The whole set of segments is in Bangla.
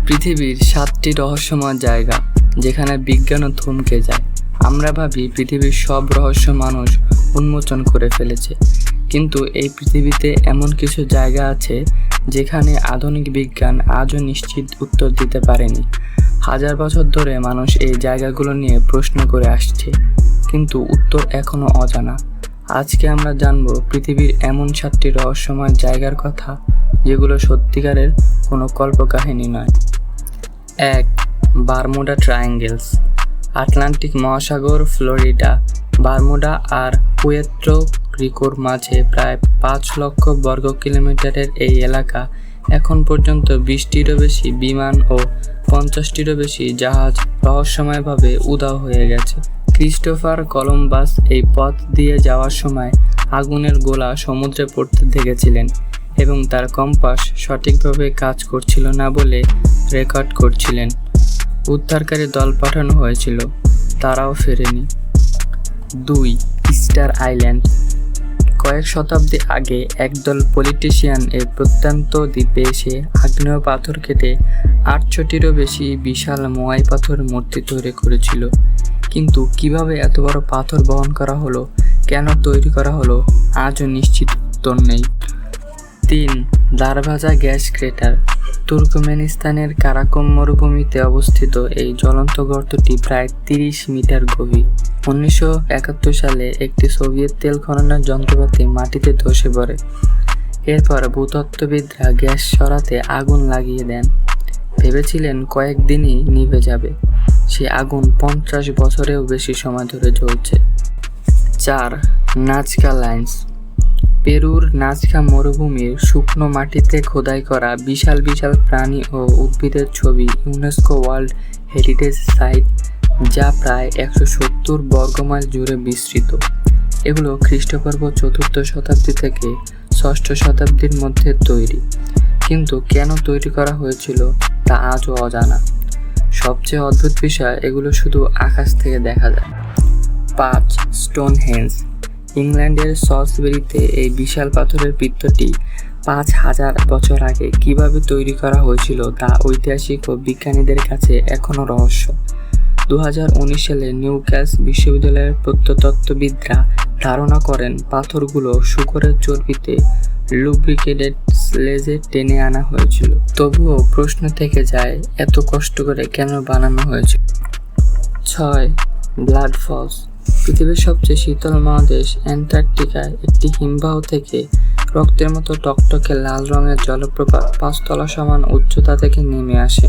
পৃথিবীর 7টি রহস্যময় জায়গা যেখানে বিজ্ঞানও থমকে যায়। আমরা ভাবি পৃথিবীর সব রহস্য মানুষ উন্মোচন করে ফেলেছে, কিন্তু এই পৃথিবীতে এমন কিছু জায়গা আছে যেখানে আধুনিক বিজ্ঞান আজও নিশ্চিত উত্তর দিতে পারেনি। হাজার বছর ধরে মানুষ এই জায়গাগুলো নিয়ে প্রশ্ন করে আসছে, কিন্তু উত্তর এখনও অজানা। আজকে আমরা জানব পৃথিবীর এমন 7টি রহস্যময় জায়গার কথা যেগুলো সত্যিকারের কোনো কল্পকাহিনী নয়। 1. Bermuda triangles. আটলান্টিক মহাসাগর, ফ্লোরিডা, বারমুডা আর পুয়ের্তো রিকোর মাঝে প্রায় 5 লক্ষ বর্গ কিলোমিটারের এই এলাকা এখন পর্যন্ত 20টিরও বেশি বিমান ও 50টিরও বেশি জাহাজ রহস্যময়ভাবে উধাও হয়ে গেছে। ক্রিস্টোফার কলম্বাস এই পথ দিয়ে যাওয়ার সময় আগুনের গোলা সমুদ্রে পড়তে দেখেছিলেন এবং তার কম্পাস সঠিকভাবে কাজ করছিল না বলে রেকর্ড করছিলেন। উদ্ধারকারী দল পাঠানো হয়েছিল, তারাও ফেরেনি। 2. Easter island. কয়েক শতাব্দী আগে একদল পলিটিশিয়ান এই প্রত্যন্ত দ্বীপে এসে আগ্নেয় পাথর কেটে 800টিরও বেশি বিশাল মোয়াই পাথর মূর্তি তৈরি করেছিল। কিন্তু কিভাবে এত বড় পাথর বহন করা হলো, কেন তৈরি করা হলো, আজও নিশ্চিত উত্তর নেই। 3. দারভাজা গ্যাস ক্রেটার। তুর্কমেনিস্তানের কারাকোম মরুভূমিতে অবস্থিত এই জ্বলন্ত গর্তটি প্রায় 30 মিটার গভীর। 1971 সালে একটি সোভিয়েত তেল খননের যন্ত্রপাতি মাটিতে ধসে পড়ে। এরপর ভূতত্ত্ববিদরা গ্যাস সরাতে আগুন লাগিয়ে দেন। ভেবেছিলেন কয়েকদিনই নিভে যাবে, সে আগুন 50 বছরেও বেশি সময় ধরে জ্বলছে। 4. Nazca lines. পেরুর নাজকা মরুভূমির শুকনো মাটিতে খোদাই করা বিশাল বিশাল প্রাণী ও উদ্ভিদের ছবি ইউনেস্কো ওয়ার্ল্ড হেরিটেজ সাইট, যা প্রায় 170 বর্গমাইল জুড়ে বিস্তৃত। এগুলো খ্রিস্টপূর্ব 4র্থ শতাব্দী থেকে 6ষ্ঠ শতাব্দীর মধ্যে তৈরি, কিন্তু কেন তৈরি করা হয়েছিল তা আজও অজানা। সবচেয়ে অদ্ভুত বিষয়, এগুলো শুধু আকাশ থেকে দেখা যায়। 5. স্টোনহেঞ্জ। ইংল্যান্ডের সসবেরিতে এই বিশাল পাথরের পিত্তটি 5000 বছর আগে কিভাবে তৈরি করা হয়েছিল তা ঐতিহাসিক ও বিজ্ঞানীদের কাছে এখনও রহস্য। 2019 সালে নিউক্যাসল বিশ্ববিদ্যালয়ের প্রত্নতত্ত্ববিদরা ধারণা করেন পাথরগুলো শূকরের চর্বিতে লুব্রিকেটেড স্লেজে টেনে আনা হয়েছিল। তবুও প্রশ্ন থেকে যায়, এত কষ্ট করে কেন বানানো হয়েছিল? 6. Blood falls. পৃথিবীর সবচেয়ে শীতল মহাদেশ অ্যান্টার্কটিকায় একটি হিমবাহ থেকে রক্তের মতো টকটকে লাল রঙের জলপ্রপাত 5 তলা সমান উচ্চতা থেকে নেমে আসে।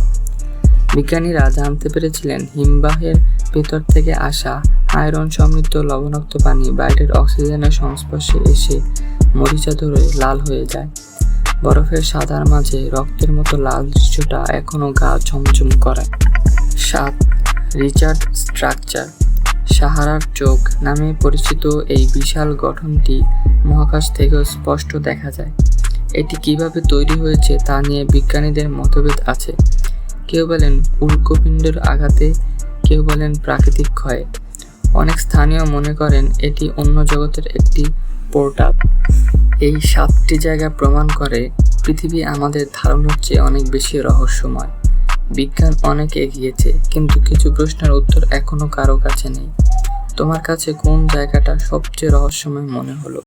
বিজ্ঞানীরা জানতে পেরেছিলেন হিমবাহের ভেতর থেকে আসা আয়রন সমৃদ্ধ লবণাক্ত পানি বাইরের অক্সিজেনের সংস্পর্শে এসে মরিচা ধরে লাল হয়ে যায়। বরফের সাদার মাঝে রক্তের মতো লাল দৃশ্যটা এখনও গা ছমছম করায়। 7. Richard structure. সাহারার চোখ নামে পরিচিত এই বিশাল গঠনটি মহাকাশ থেকেও স্পষ্ট দেখা যায়। এটি কিভাবে তৈরি হয়েছে তা নিয়ে বিজ্ঞানীদের মতভেদ আছে। কেউ বলেন উল্কাপিণ্ডের আঘাতে, কেউ বলেন প্রাকৃতিক ক্ষয়ে। অনেক স্থানীয় মনে করেন এটি অন্য জগতের একটি পোর্টাল। এই 7টি জায়গা প্রমাণ করে পৃথিবী আমাদের ধারণার চেয়ে অনেক বেশি রহস্যময়। বিজ্ঞান অনেক এগিয়েছে, কিন্তু কিছু প্রশ্নের উত্তর এখনো কারো কাছে নেই। তোমার কাছে কোন জায়গাটা সবচেয়ে রহস্যময় মনে হলো?